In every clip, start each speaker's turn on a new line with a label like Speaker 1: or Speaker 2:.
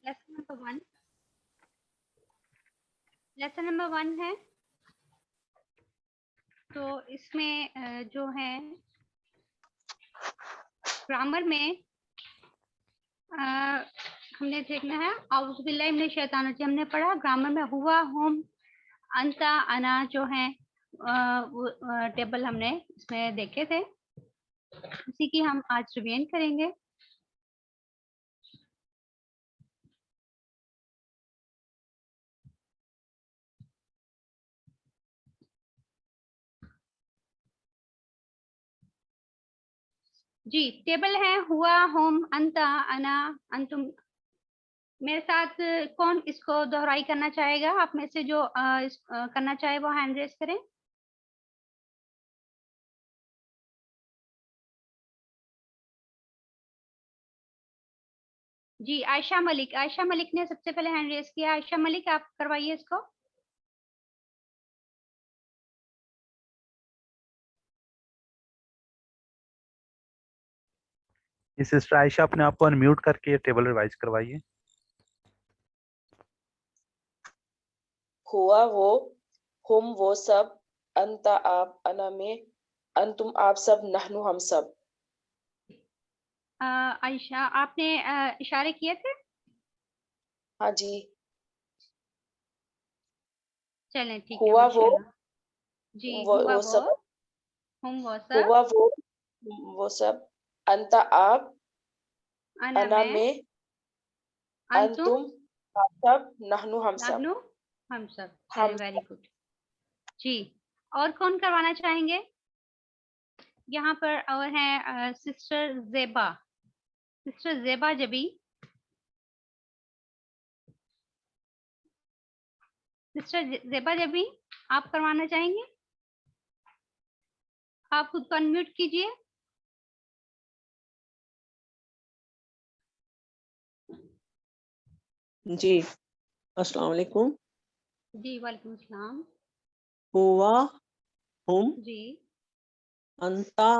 Speaker 1: Lesson number 1 है। तो इसमें जो है ग्रामर में हमने देखना है औज़ु बिल्लाहि मिनश शैतानिर रजीम हमने पढ़ा। ग्रामर में हुआ, हुम, अंता, अना जो है वो टेबल हमने इसमें देखे थे, उसी की हम आज रिवीजन करेंगे। जी, टेबल है हुआ, हुम, अंता, अना, अंतुम। मेरे साथ कौन इसको दोहराई करना चाहेगा? आप में से जो करना चाहे वो हैंड रेस करें। जी, आयशा मलिक, आयशा मलिक ने सबसे पहले हैंड रेस किया। आयशा मलिक, आप करवाइए इसको।
Speaker 2: सिस्टर आयशा, अपने आप को अनम्यूट करके टेबल रिवाइज करवाइए।
Speaker 3: हुआ वो, हुम वो सब, अंता आप, अना में, अंतुम आप सब, नहनु हम सब।
Speaker 1: आयशा, आपने इशारे किए थे?
Speaker 3: हाँ जी।
Speaker 1: चलें, ठीक है,
Speaker 3: हुआ वो,
Speaker 1: माशाल्लाह। जी, हुआ
Speaker 3: वो
Speaker 1: वो,
Speaker 3: सब,
Speaker 1: हुम वो सब,
Speaker 3: हुआ वो सब, अंता आप,
Speaker 1: अना
Speaker 3: अना
Speaker 1: मैं,
Speaker 3: में,
Speaker 1: अंतुम,
Speaker 3: अंतुम आप सब, नहनु हम सब।
Speaker 1: नाहनु, हम सब। चलिए,
Speaker 3: हम
Speaker 1: वेरी गुड। जी, और कौन करवाना चाहेंगे? यहाँ पर और हैं सिस्टर ज़ेबा, सिस्टर ज़ेबा जबी, सिस्टर ज़ेबा जबी, आप करवाना चाहेंगे? आप खुद को अनम्यूट कीजिए।
Speaker 4: जी, अस्सलाम वालेकुम।
Speaker 1: जी, वालेकुम सलाम।
Speaker 4: हुआ, हुम,
Speaker 1: जी,
Speaker 4: अंता,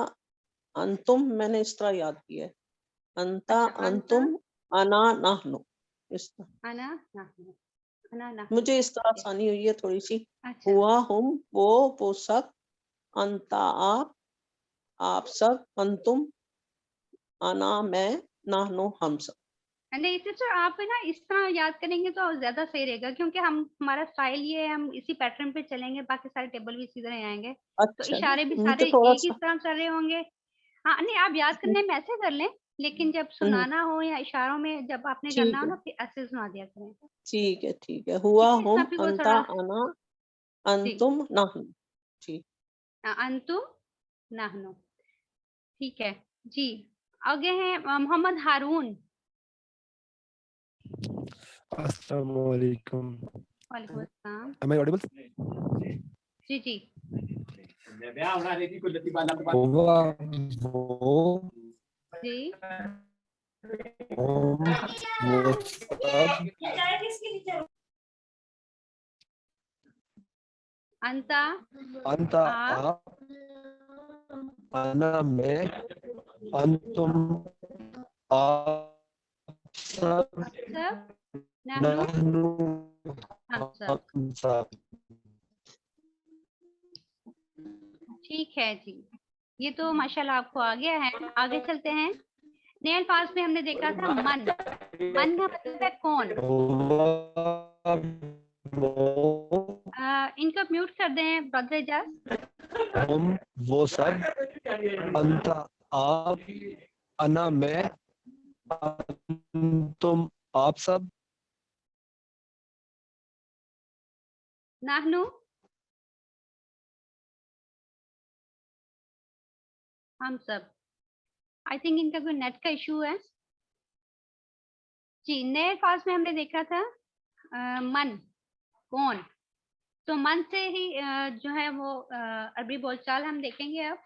Speaker 4: अंतुम, मैंने इस तरह याद किया है। अंता,
Speaker 1: अच्छा, अंता,
Speaker 4: अंतुम, अना, नाहनु, इस तरह।
Speaker 1: अना, नाहनु, अना, नाहनु।
Speaker 4: मुझे इस तरह आसानी हुई है थोड़ी सी।
Speaker 1: अच्छा,
Speaker 4: हुआ, हुम, वो सब, अंता आप सब, अंतुम, अना मैं, नाहनु हम सब।
Speaker 1: नहीं सिस्टर, आप ना इस तरह याद करेंगे तो ज्यादा सही रहेगा, क्योंकि हम हमारा स्टाइल ये है, हम इसी पैटर्न पे चलेंगे, बाकी सारे टेबल भी इसी तरह आएंगे, तो
Speaker 4: अच्छा,
Speaker 1: इशारे भी
Speaker 4: मुझे
Speaker 1: सारे
Speaker 4: थोड़ा
Speaker 1: एक ही
Speaker 4: सा
Speaker 1: तरह चल रहे होंगे। हाँ, नहीं, आप याद करने में ऐसे कर लें, लेकिन जब सुनाना हो या इशारों में जब आपने करना
Speaker 4: ठीक
Speaker 1: हो
Speaker 4: है,
Speaker 1: ना, फिर ऐसे सुना दिया करें।
Speaker 4: ठीक है, ठीक है। हुआ,
Speaker 1: ठीक है,
Speaker 4: हुम,
Speaker 1: सभी को
Speaker 4: अंता,
Speaker 1: थोड़ा।
Speaker 4: अना,
Speaker 1: जी,
Speaker 4: अंतुम, नाहनु। ठीक।
Speaker 1: अंतु, नाहनु। ठीक है जी। आगे हैं मोहम्मद हारून।
Speaker 5: Assalamualaikum.
Speaker 1: वालेकुम अस्सलाम।
Speaker 5: Am I audible?
Speaker 1: जी जी।
Speaker 5: हुआ वो,
Speaker 1: जी,
Speaker 5: वो सब,
Speaker 1: अंता,
Speaker 5: अंता
Speaker 1: आप,
Speaker 5: आप, अना मैं, अंतुम आप सब,
Speaker 1: सब, नहनु,
Speaker 5: नहनु
Speaker 1: हम सब।
Speaker 5: हम सब।
Speaker 1: ठीक है जी, ये तो माशाल्लाह आपको आ गया है। आगे चलते हैं। नए अल्फाज में हमने देखा था मन, मन का मतलब है कौन।
Speaker 5: हुआ वो,
Speaker 1: इनको म्यूट कर दें ब्रदर एजाज।
Speaker 5: हम वो सब, अंता आप, अना मैं, तुम आप सब,
Speaker 1: नाहनु, हम सब। आई थिंक इनका कोई नेट का इशू है। जी, नए अल्फाज में हमने देखा था मन, कौन। तो मन से ही जो है वो अरबी बोलचाल हम देखेंगे अब।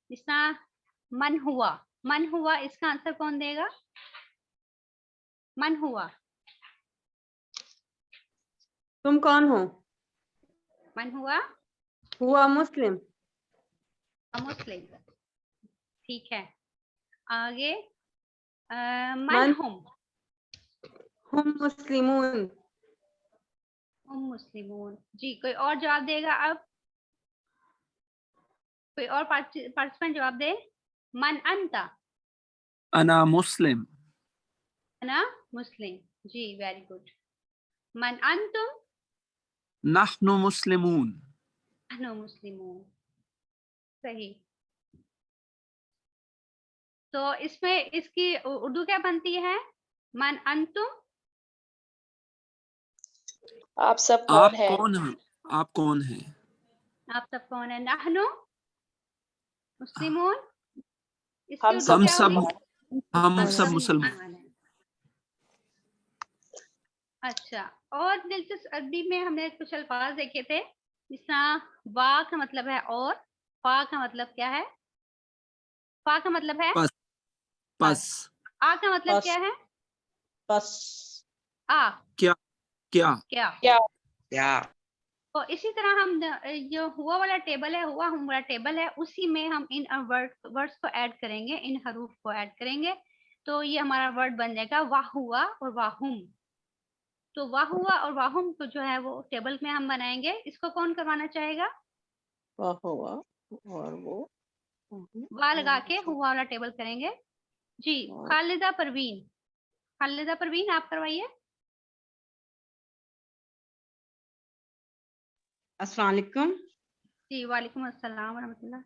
Speaker 1: जिस तरह मन हुआ, मन हुआ, इसका आंसर कौन देगा? मन हुआ,
Speaker 6: तुम कौन हो?
Speaker 1: मन हुआ,
Speaker 6: हुआ मुस्लिम।
Speaker 1: मुस्लिम। ठीक है, आगे मन
Speaker 6: मन
Speaker 1: हुम,
Speaker 6: हम मुस्लिमून।
Speaker 1: हम मुस्लिमून। जी, कोई और जवाब देगा अब? कोई और पार्टिसिपेंट जवाब दे। मन अंता।
Speaker 7: अना मुस्लिम।
Speaker 1: अना मुस्लिम। जी, वेरी गुड। मन अंतुम।
Speaker 7: नहनु मुस्लिमून।
Speaker 1: अनो मुस्लिमून। सही। तो इसमें इसकी उर्दू क्या बनती है? मन अंतुम।
Speaker 3: आप सब
Speaker 7: आप
Speaker 3: कौन हैं?
Speaker 7: कौन हैं? आप कौन हैं?
Speaker 1: आप सब कौन है? नहनु मुस्लिमून। इसकी
Speaker 3: हम
Speaker 1: उर्दू
Speaker 3: सब
Speaker 7: हम
Speaker 1: क्या
Speaker 7: सब
Speaker 1: होगी?
Speaker 7: हम सब मुसलमान।
Speaker 1: मुसलमान हैं। अच्छा, और दिलचस्प अरबी में हमने कुछ अल्फाज देखे थे, जिसका वा का मतलब है और, फा का मतलब क्या है? फा का मतलब है
Speaker 7: पस पस
Speaker 1: आ का मतलब
Speaker 4: पस।
Speaker 1: क्या है?
Speaker 4: बस
Speaker 1: आ
Speaker 7: क्या क्या
Speaker 1: क्या?
Speaker 3: क्या?
Speaker 1: तो इसी तरह हम जो हुआ वाला टेबल है, हुआ हम वाला टेबल है, उसी में हम इन वर्ड्स को ऐड करेंगे, इन हरूफ को ऐड करेंगे, तो ये हमारा वर्ड बन जाएगा वाह हुआ और वाहुम। तो वाह हुआ और वाहुम को जो है वो टेबल में हम बनाएंगे। इसको कौन करवाना चाहेगा?
Speaker 4: वाह हुआ और वो
Speaker 1: वाह लगा के हुआ वाला टेबल करेंगे। जी, खालिदा परवीन। खालिदा परवीन, आप करवाइए।
Speaker 6: अस्सलाम वालेकुम।
Speaker 1: जी, वालेकुम अस्सलाम रहमतुल्लाह।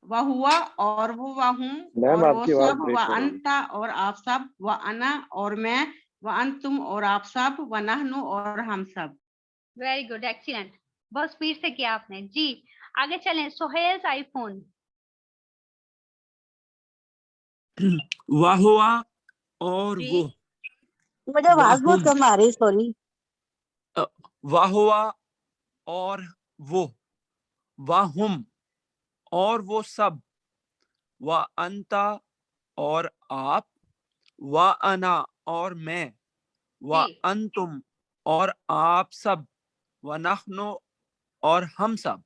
Speaker 6: वह हुआ और वो वाहुम
Speaker 5: मैम,
Speaker 6: और वो
Speaker 5: आपकी आवाज
Speaker 6: सब,
Speaker 5: ब्रेक
Speaker 6: व
Speaker 5: हो रही है।
Speaker 6: अंता और आप सब, व अना और मैं, व अंतुम और आप सब, व नहनु और हम सब।
Speaker 1: Very good, excellent. बहुत स्पीड से किया आपने। जी, आगे चलें। सोहेल आईफोन।
Speaker 7: वाह हुआ और
Speaker 1: जी।
Speaker 7: वो
Speaker 8: मुझे आवाज बहुत
Speaker 7: वाहुम।
Speaker 8: कम आ रही, सॉरी।
Speaker 7: वाह हुआ और वो वाहुम और वो सब, व अंता और आप, व अना और मैं, व
Speaker 1: जी,
Speaker 7: अंतुम और आप सब, व नहनु और हम सब।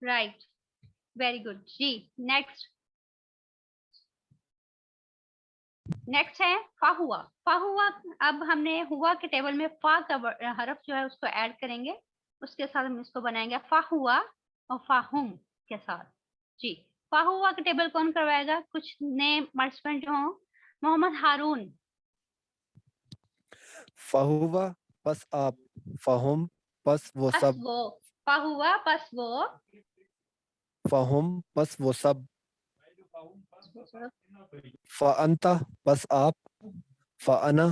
Speaker 1: Right, very good. जी, नेक्स्ट। नेक्स्ट है फा हुआ। फा हुआ, अब हमने हुआ के टेबल में फा का हरफ जो है उसको ऐड करेंगे, उसके साथ हम इसको बनाएंगे फा हुआ और फाहुम के साथ। जी, फा हुआ का टेबल कौन करवाएगा? कुछ नए पार्टिसिपेंट जो हों। मोहम्मद हारून।
Speaker 5: फहुवा पस आप, फहुम पस वो
Speaker 1: बस
Speaker 5: सब,
Speaker 1: वो। फा हुआ बस वो।
Speaker 5: फहुम पस वो सब, फअंता पस आप, फअना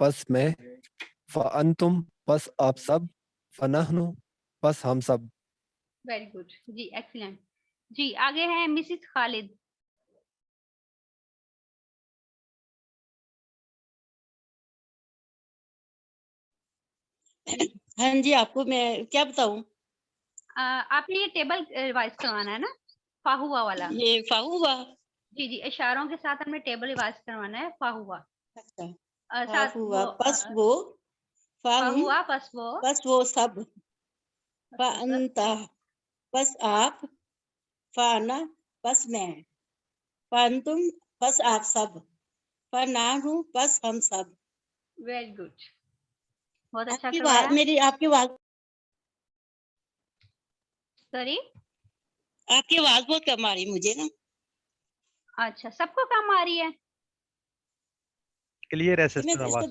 Speaker 5: पस मैं, फअंतुम पस आप सब, फनहनु पस हम सब।
Speaker 1: Very good. जी, एक्सीलेंट। जी, आगे है मिसिस खालिद।
Speaker 8: हाँ जी, आपको मैं क्या बताऊं?
Speaker 1: आपने ये टेबल रिवाइज करवाना है ना, फा हुआ वाला।
Speaker 8: ये फाहुआ।
Speaker 1: जी जी, इशारों के साथ हमने टेबल रिवाइज करवाना है फा हुआ।
Speaker 8: अच्छा,
Speaker 1: साथ
Speaker 8: फाहुआ
Speaker 1: वो
Speaker 8: पस वो,
Speaker 1: फा
Speaker 8: फाहुम
Speaker 1: हुआ बस वो।
Speaker 8: पस वो सब,
Speaker 1: बस
Speaker 8: फाअंता पस आप, फाना पस मैं, फाअंतुम पस आप सब, फनाहनु पस हम सब।
Speaker 1: वेरी गुड, बहुत अच्छा
Speaker 8: आपकी
Speaker 1: करवाया।
Speaker 8: आवाज, मेरी आपकी आवाज,
Speaker 1: सॉरी।
Speaker 8: आपकी आवाज बहुत कम आ रही मुझे ना।
Speaker 1: अच्छा, सबको कम आ रही है?
Speaker 2: क्लियर है
Speaker 8: तो मैं
Speaker 2: सिस्टर
Speaker 8: इसको
Speaker 2: आवाज।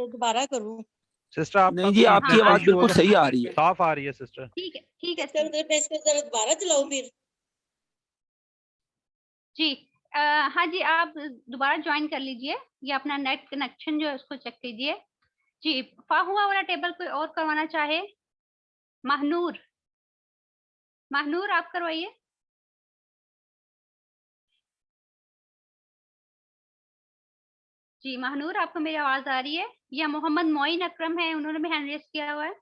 Speaker 8: दोबारा करूं?
Speaker 2: सिस्टर आपका
Speaker 7: नहीं जी, आपकी
Speaker 1: हाँ,
Speaker 7: आवाज बिल्कुल सही आ रही है।
Speaker 2: साफ आ रही है सिस्टर।
Speaker 1: ठीक है, ठीक है।
Speaker 8: इसका मतलब मैं इसको जरा दोबारा चलाऊं फिर?
Speaker 1: जी, हाँ जी, आप दोबारा ज्वाइन कर लीजिए, या अपना नेट कनेक्शन जो है उसको चेक कीजिए। जी, फा हुआ वाला टेबल कोई और करवाना चाहे? महनूर। महनूर, आप करवाइए। जी, महनूर, आपको मेरी आवाज आ रही है? या मोहम्मद मोइन अकरम है, उन्होंने भी हैंड रेस किया हुआ है।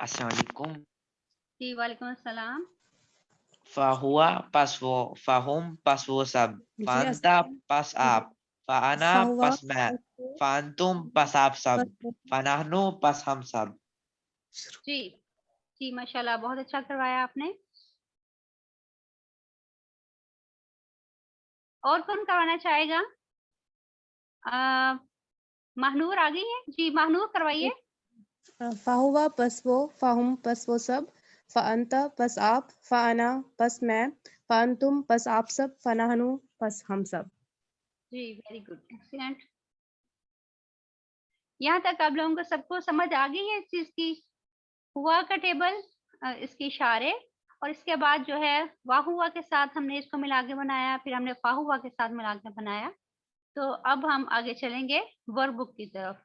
Speaker 9: अस्सलाम वालेकुम।
Speaker 1: जी, वालेकुम अस्सलाम।
Speaker 9: फाहुआ pas वो, fahum pas वो सब, fanta pas आप, faana pas मैं, fantum pas आप सब, fanahnu pas हम सब।
Speaker 1: जी जी, माशाल्लाह, बहुत अच्छा करवाया आपने। और कौन करवाना चाहेगा? महनूर आ गई है जी, महनूर करवाइए।
Speaker 10: फाहुवा पस वो, फाहुम पस वो सब, फ़अंता पस आप, फ़अना पस मैं, फ़अंतुम पस आप सब, फ़नहनु पस हम सब।
Speaker 1: जी वेरी गुड, एक्सीलेंट। यहाँ तक आप लोगों को सबको समझ आ गई है इस चीज की? हुआ का टेबल, इसके इशारे, और इसके बाद जो है वाहुआ के साथ हमने इसको मिला के बनाया, फिर हमने फाहुआ के साथ मिला के बनाया। तो अब हम आगे चलेंगे वर्कबुक की तरफ।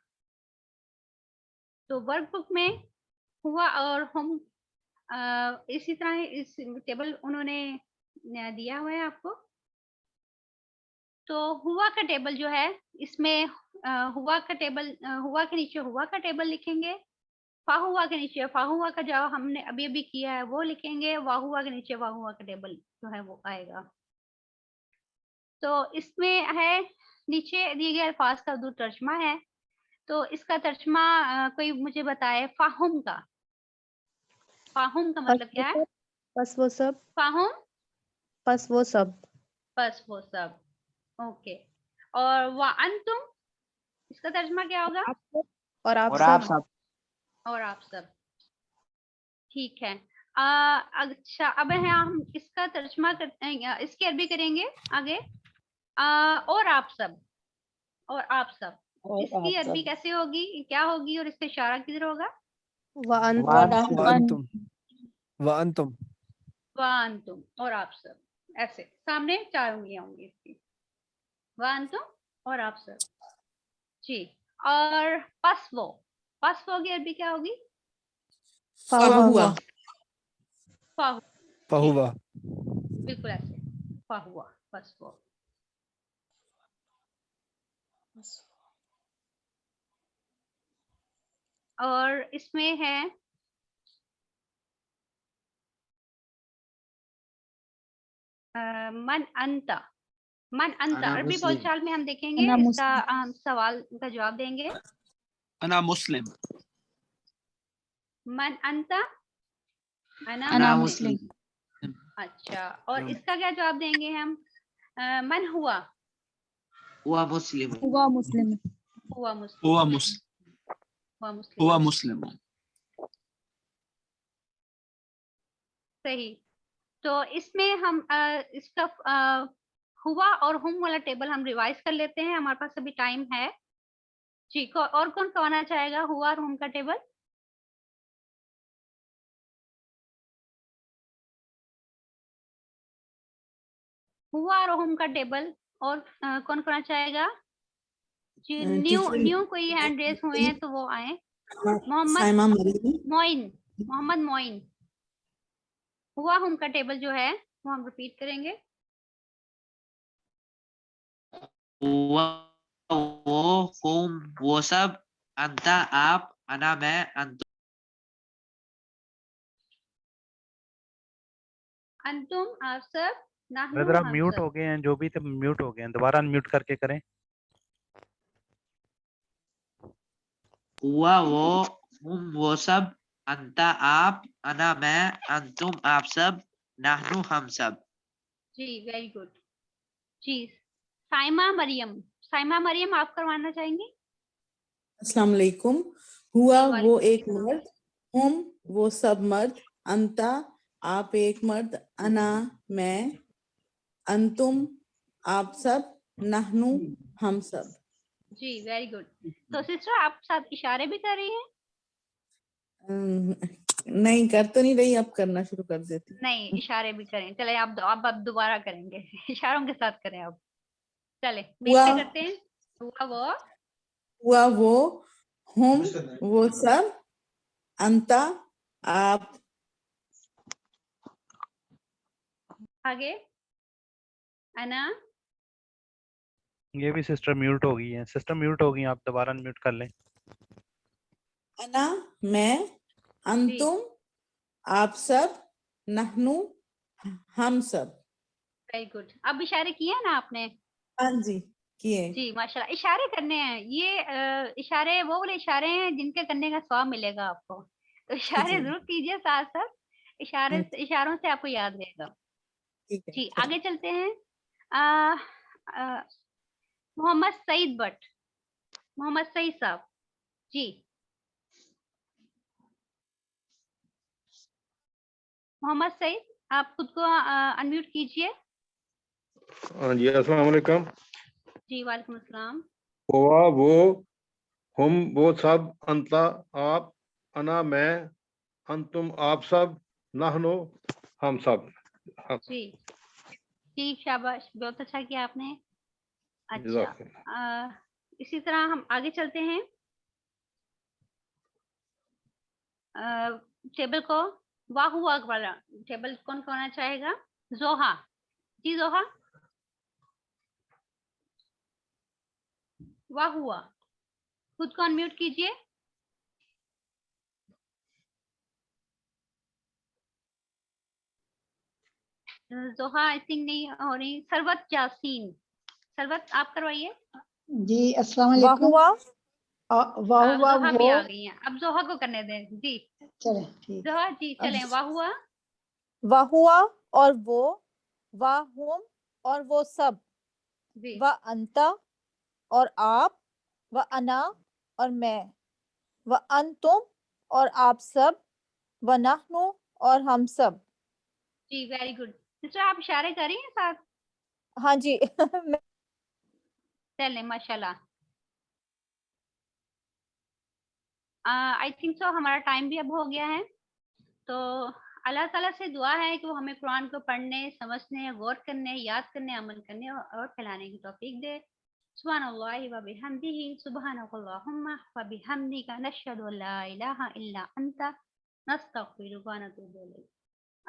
Speaker 1: तो वर्कबुक में हुआ और हम इसी तरह इस टेबल उन्होंने दिया हुआ है आपको। तो हुआ का टेबल जो है, इसमें हुआ का टेबल, हुआ के नीचे हुआ का टेबल लिखेंगे, फाहुआ के नीचे फाहुआ का जो हमने अभी अभी किया है वो लिखेंगे, वाहुआ के नीचे वाहुआ का टेबल जो है वो आएगा। तो इसमें है नीचे दिए गए अल्फाज का उर्दू तर्जमा है। तो इसका तर्जमा कोई मुझे बताए, फाहुम का। फाहुम का मतलब क्या है?
Speaker 10: पस वो सब,
Speaker 1: फाहुम
Speaker 10: पस वो सब,
Speaker 1: बस वो सब, ओके। और वा अंतुम, इसका तर्जमा क्या होगा?
Speaker 10: और आप
Speaker 9: और आप
Speaker 10: सब,
Speaker 9: सब
Speaker 1: और आप सब, ठीक है। अच्छा, अब है हम इसका तर्जमा करते हैं, इसकी अरबी करेंगे आगे। और आप सब, और आप सब,
Speaker 4: और
Speaker 1: इसकी
Speaker 4: आप
Speaker 1: अरबी
Speaker 4: सब
Speaker 1: कैसे होगी, क्या होगी, और इसका इशारा किधर होगा?
Speaker 5: वअंतुम वअंतुम
Speaker 1: वांतुम, और आप सब, ऐसे सामने 4 उंगलियां होंगी इसकी, वांतुम और आप सब जी। और पसवो, पसवो की अरबी क्या होगी?
Speaker 10: फाहुआ,
Speaker 1: फाहु,
Speaker 5: फहुवा
Speaker 1: बिल्कुल ऐसे, फाहुआ, पसवो। और इसमें है मन अंता, मन अंता
Speaker 9: अना
Speaker 1: अरबी
Speaker 9: मुस्लिम
Speaker 1: बोलचाल में हम देखेंगे, इसका हम सवाल का जवाब देंगे।
Speaker 7: अना मुस्लिम।
Speaker 1: मन अंता, अना
Speaker 9: अना
Speaker 1: मुस्लिम।
Speaker 9: मुस्लिम
Speaker 1: अच्छा, और इसका क्या जवाब देंगे हम? मन हुआ,
Speaker 9: हुआ मुस्लिम
Speaker 1: हुआ मुस्लिम,
Speaker 7: हुआ मुस्लिम।
Speaker 1: हुआ मुस्लिम,
Speaker 7: हुआ मुस्लिम।
Speaker 1: सही। तो इसमें हम इसका हुआ और हुम वाला टेबल हम रिवाइज कर लेते हैं, हमारे पास अभी टाइम है जी। और कौन करवाना चाहेगा हुआ और हुम का टेबल? हुआ और हुम का टेबल, और कौन करना चाहेगा जी? न्यू कोई हैंड रेस हुए हैं तो वो आए। मोहम्मद मोइन, मोहम्मद मोइन। हुआ हुम का टेबल जो है वो हम रिपीट करेंगे।
Speaker 9: हुआ वो हुम वो सब, अंता आप, अना मैं, अंतुम
Speaker 1: अंतुम आप सब, नाहनु
Speaker 2: ब्रदर आप
Speaker 1: हम
Speaker 2: म्यूट
Speaker 1: सब।
Speaker 2: हो गए हैं, जो भी थे म्यूट हो गए हैं, दोबारा अनम्यूट करके करें।
Speaker 9: हुआ वो हुम वो सब, अंता आप, अना मैं, अंतुम आप सब, नाहनु हम सब।
Speaker 1: जी वेरी गुड जी। साइमा मरियम, साइमा मरियम आप करवाना चाहेंगी?
Speaker 11: अस्सलाम वालेकुम। हुआ
Speaker 1: जी,
Speaker 11: वो
Speaker 1: वालेकुम
Speaker 11: एक
Speaker 1: सलाम।
Speaker 11: मर्द, हुम वो सब मर्द, अंता आप एक मर्द, अना मैं, अंतुम आप सब, नहनु हम सब।
Speaker 1: जी वेरी गुड। तो सिस्टर आप साथ इशारे भी कर रही हैं?
Speaker 11: नहीं कर तो नहीं रही, अब करना शुरू कर देती।
Speaker 1: नहीं, इशारे भी करें, चले आप अब दोबारा करेंगे इशारों के साथ करें अब। चले मिल
Speaker 11: हुआ
Speaker 1: के करते हैं।
Speaker 11: हुआ वो हुम वो सब, अंता आप,
Speaker 1: आगे अना,
Speaker 2: ये भी सिस्टर म्यूट हो गई है, सिस्टर म्यूट हो गई हैं, आप दोबारा अनम्यूट कर लें।
Speaker 11: अना मैं, अंतुम आप सब, नहनु हम सब।
Speaker 1: Very good. अब इशारे किए हैं ना आपने?
Speaker 11: हाँ जी किए।
Speaker 1: जी माशाल्लाह, इशारे करने हैं ये। इशारे वो वाले इशारे हैं जिनके करने का स्वाब मिलेगा आपको, तो इशारे
Speaker 11: जी।
Speaker 1: जरूर कीजिए साथ साथ, इशारे
Speaker 11: अच्छा,
Speaker 1: इशारों से आपको याद रहेगा
Speaker 11: ठीक है
Speaker 1: जी।
Speaker 11: चलो।
Speaker 1: आगे चलते हैं। मोहम्मद सईद भट्ट, मोहम्मद सईद साहब जी। मोहम्मद सईद, आप खुद को अनम्यूट कीजिए।
Speaker 12: हाँ जी, अस्सलाम वालेकुम।
Speaker 1: जी वालेकुम अस्सलाम।
Speaker 12: हुआ वो, हम वो सब, अंता आप, अना मैं, अंतुम आप सब, नहनो हम सब।
Speaker 1: जी जी शाबाश, बहुत अच्छा किया आपने। अच्छा, इसी तरह हम आगे चलते हैं। टेबल को वाह हुआ वाला टेबल कौन कौन चाहेगा? जोहा जी, जोहा वाह हुआ, खुद को अनम्यूट कीजिए। जोहा आई थिंक नहीं हो रही। सरवत जासीन, सरवत आप करवाइए।
Speaker 13: जी अस्सलाम वालेकुम। वाहुआ
Speaker 1: जोहा भी
Speaker 13: वो,
Speaker 1: आ गई हैं, अब जोहा को करने दें जी।
Speaker 13: चले ठीक।
Speaker 1: जोहा जी चलें। वाह हुआ,
Speaker 14: वह हुआ और वो, वह हुम और वो सब,
Speaker 1: जी
Speaker 14: वह अंता और आप, वह अना और मैं, वह अंतुम और आप सब, वह नहनु और हम सब।
Speaker 1: जी वेरी गुड। सिस्टर आप इशारे कर रही हैं साथ?
Speaker 14: हाँ जी
Speaker 1: चलें माशाल्लाह। आई थिंक सो हमारा टाइम भी अब हो गया है, तो अल्लाह ताला से दुआ है कि वो हमें कुरान को पढ़ने, समझने, गौर करने, याद करने, अमल करने और फैलाने की तौफीक दे। सुब्हानल्लाहि व बिहम्दिही, सुब्हानकल्लाहुम्मा व बिहम्दिका, नशहदु अल्ला इलाहा इल्ला अंता, नस्तगफिरुका व नतूबु इलैक।